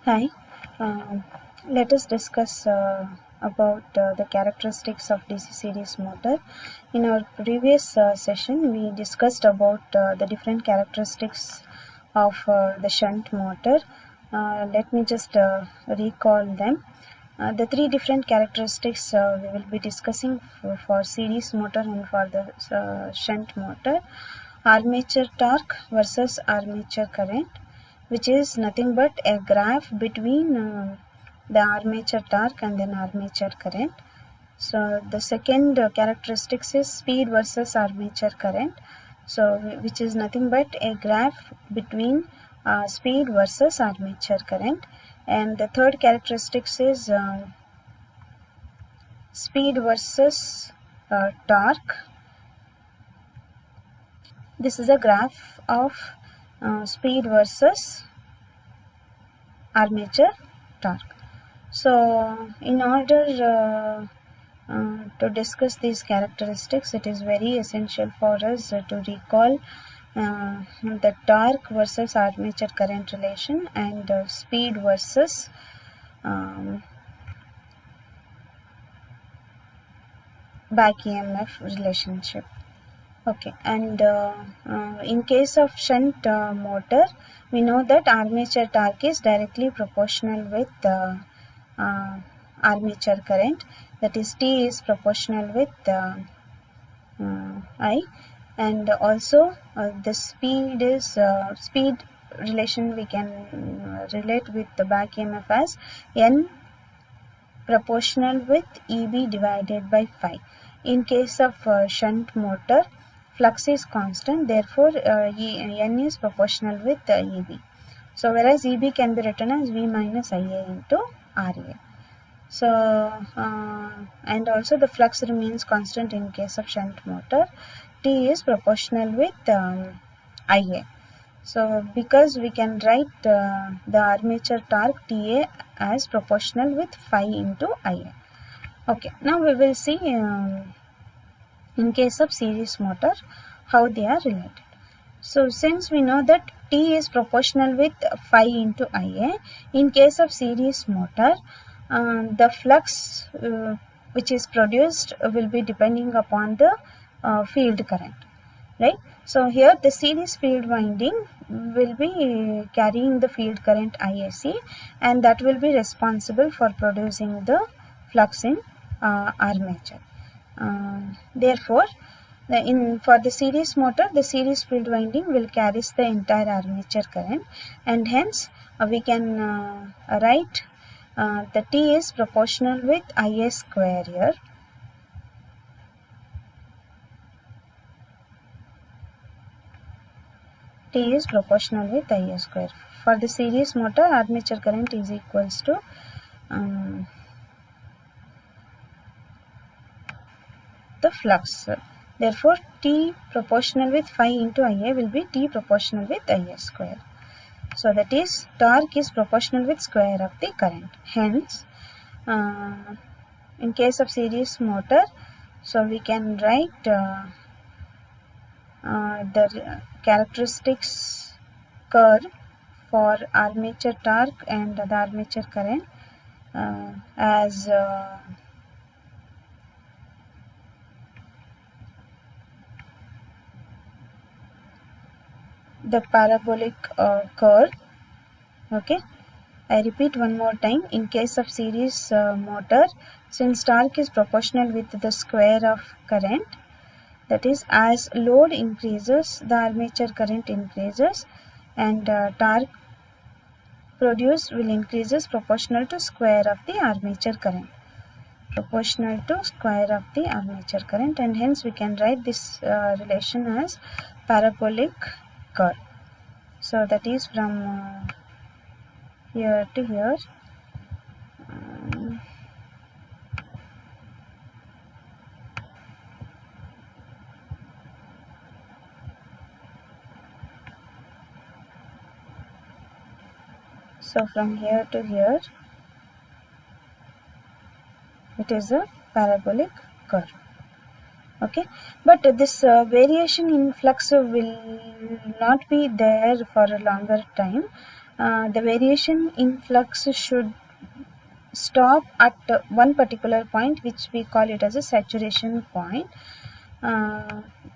Hi, um, let us discuss about the characteristics of DC series motor. In our previous session, we discussed about the different characteristics of the shunt motor. Let me just recall them. The three different characteristics we will be discussing for series motor and for the shunt motor: armature torque versus armature current, which is nothing but a graph between the armature torque and then armature current. So the second characteristics is speed versus armature current, so which is nothing but a graph between speed versus armature current. And the third characteristics is speed versus torque. This is a graph of speed versus armature torque. So in order to discuss these characteristics, it is very essential for us to recall the torque versus armature current relation and speed versus back EMF relationship. Okay, and in case of shunt motor, we know that armature torque is directly proportional with armature current, that is T is proportional with I, and also the speed is speed relation we can relate with the back EMF as N proportional with EB divided by phi. In case of shunt motor, flux is constant, therefore N is proportional with EB. So whereas EB can be written as V minus IA into RA. So and also the flux remains constant in case of shunt motor. T is proportional with IA. So because we can write the armature torque TA as proportional with phi into IA. Okay, now we will see in case of series motor how they are related. So since we know that T is proportional with phi into IA, in case of series motor, the flux which is produced will be depending upon the field current, right? So here the series field winding will be carrying the field current ISC, and that will be responsible for producing the flux in armature. Therefore, for the series motor, the series field winding will carries the entire armature current, and hence we can write the T is proportional with IA square here. T is proportional with IA square. For the series motor, armature current is equals to the flux. Therefore, T proportional with phi into IA will be T proportional with IA square. So that is torque is proportional with square of the current. Hence, in case of series motor, so we can write the characteristics curve for armature torque and the armature current as the parabolic curve. Okay, I repeat one more time. In case of series motor, since torque is proportional with the square of current, that is, as load increases, the armature current increases, and torque produced will increases proportional to square of the armature current. Proportional to square of the armature current, and hence we can write this relation as parabolic curve. So that is from here to here. So from here to here, it is a parabolic curve. Okay, but this variation in flux will not be there for a longer time. the variation in flux should stop at one particular point, which we call it as a saturation point.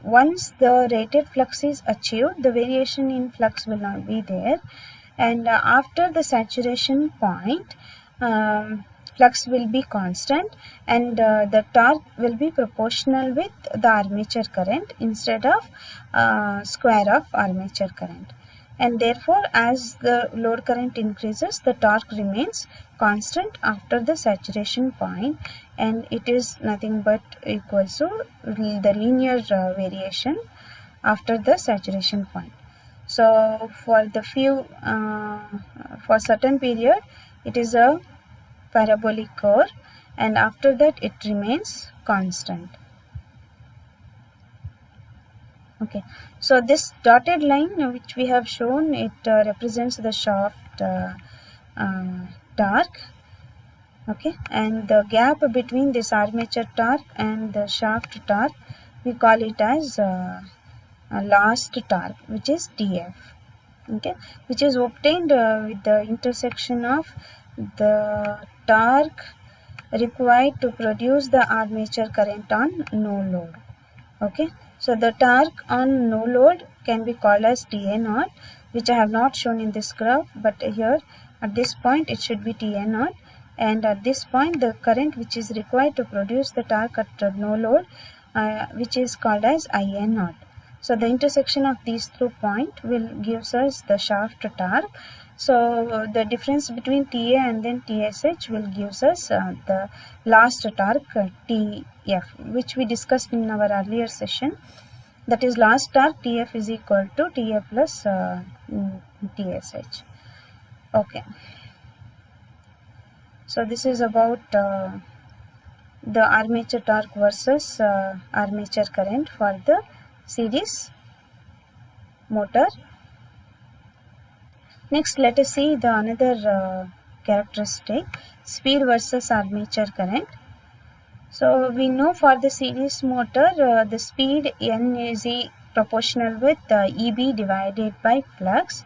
Once the rated flux is achieved, the variation in flux will not be there, and after the saturation point, flux will be constant, and the torque will be proportional with the armature current instead of square of armature current. And therefore, as the load current increases, the torque remains constant after the saturation point, and it is nothing but equals to the linear variation after the saturation point. So for the for certain period, it is a parabolic curve, and after that it remains constant. Okay, so this dotted line which we have shown, it represents the shaft torque. Okay, and the gap between this armature torque and the shaft torque, we call it as last torque, which is TF. Okay, which is obtained with the intersection of the torque required to produce the armature current on no load. Okay, so the torque on no load can be called as TA0, which I have not shown in this graph, but here at this point it should be TA0, and at this point the current which is required to produce the torque at no load, which is called as IA0. So the intersection of these two points will gives us the shaft torque. So the difference between TA and then TSH will gives us the last torque TF, which we discussed in our earlier session. That is, last torque TF is equal to TA plus TSH. Okay. So this is about the armature torque versus armature current for the series motor. Next, let us see the another characteristic, speed versus armature current. So we know for the series motor, the speed N is proportional with EB divided by flux.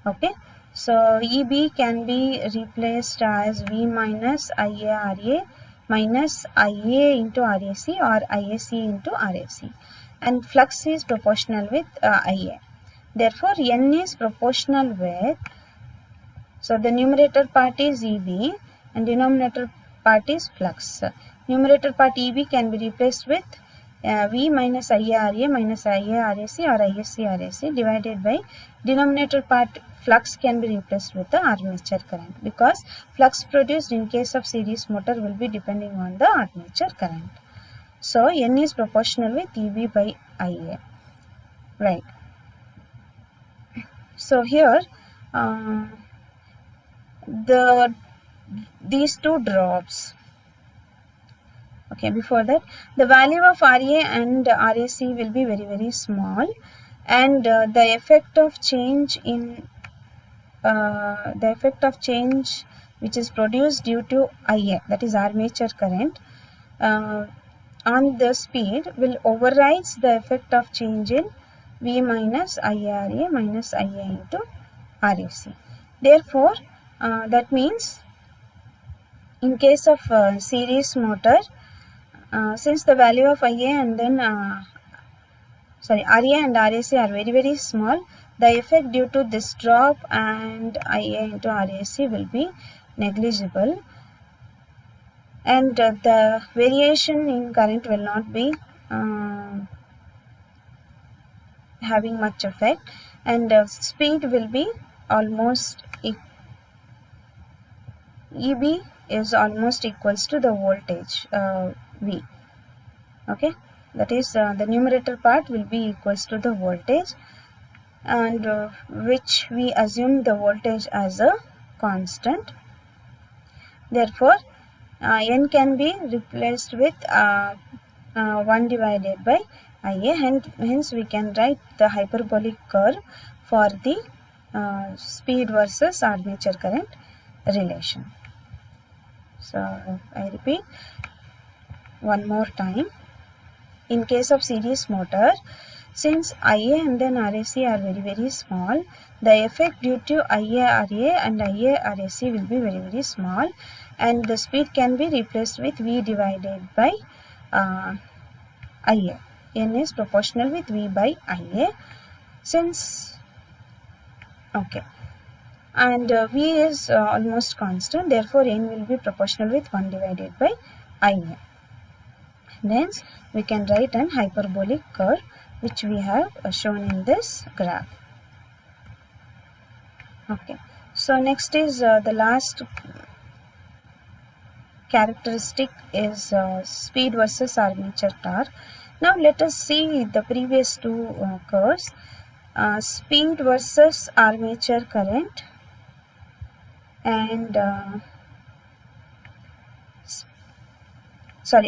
Okay, so EB can be replaced as V minus IARA minus IA into RAC or IAC into RAC, and flux is proportional with IA. Therefore, N is proportional with, so the numerator part is EB and denominator part is flux. Numerator part EB can be replaced with V minus IARA minus IARAC or ISCRAC divided by denominator part flux can be replaced with the armature current, because flux produced in case of series motor will be depending on the armature current. So N is proportional with EB by IA. Right. So here these two drops. Okay, before that the value of RA and RAC will be very, very small, and the effect of change in which is produced due to IA, that is armature current, on the speed will overrides the effect of change in V minus IRA minus IA into RAC. Therefore, that means in case of series motor, since the value of IA and then RA and RAC are very, very small, the effect due to this drop and IA into RAC will be negligible, and the variation in current will not be having much effect, and speed will be almost EB is almost equals to the voltage V. Okay, that is the numerator part will be equals to the voltage, and which we assume the voltage as a constant. Therefore, N can be replaced with 1 divided by IA, and hence we can write the hyperbolic curve for the speed versus armature current relation. So I repeat one more time. In case of series motor, since IA and then RAC are very, very small, the effect due to IARA and IARAC will be very, very small, and the speed can be replaced with V divided by IA. N is proportional with V by IA. Since, okay, and V is almost constant, therefore N will be proportional with 1 divided by IA. Hence, we can write an hyperbolic curve which we have shown in this graph. Okay, so next is the last characteristic is speed versus armature torque. Now let us see the previous two curves. Speed versus armature current and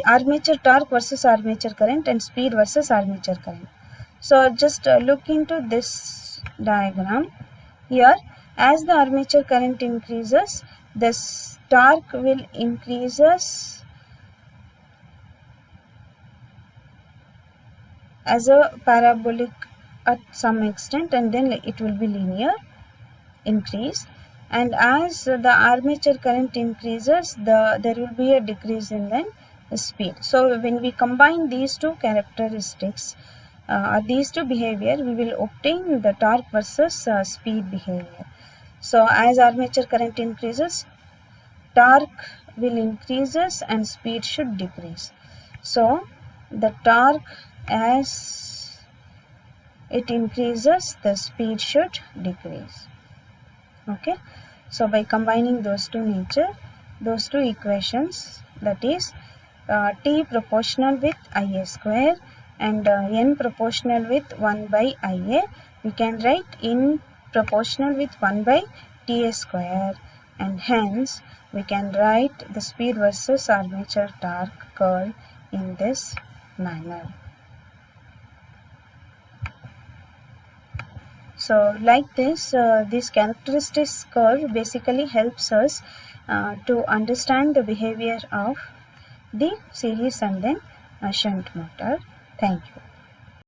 armature torque versus armature current and speed versus armature current. So just look into this diagram. Here, as the armature current increases, the torque will increases as a parabolic at some extent, and then it will be linear increase. And as the armature current increases, there will be a decrease in the speed. So when we combine these two characteristics, these two behavior, we will obtain the torque versus speed behavior. So as armature current increases, torque will increases and speed should decrease. So the torque, as it increases, the speed should decrease. Okay, so by combining those two equations, that is T proportional with IA square and N proportional with 1 by IA, we can write in proportional with 1 by TA square, and hence we can write the speed versus armature torque curve in this manner. So like this characteristics curve basically helps us to understand the behavior of the series and then shunt motor. Thank you.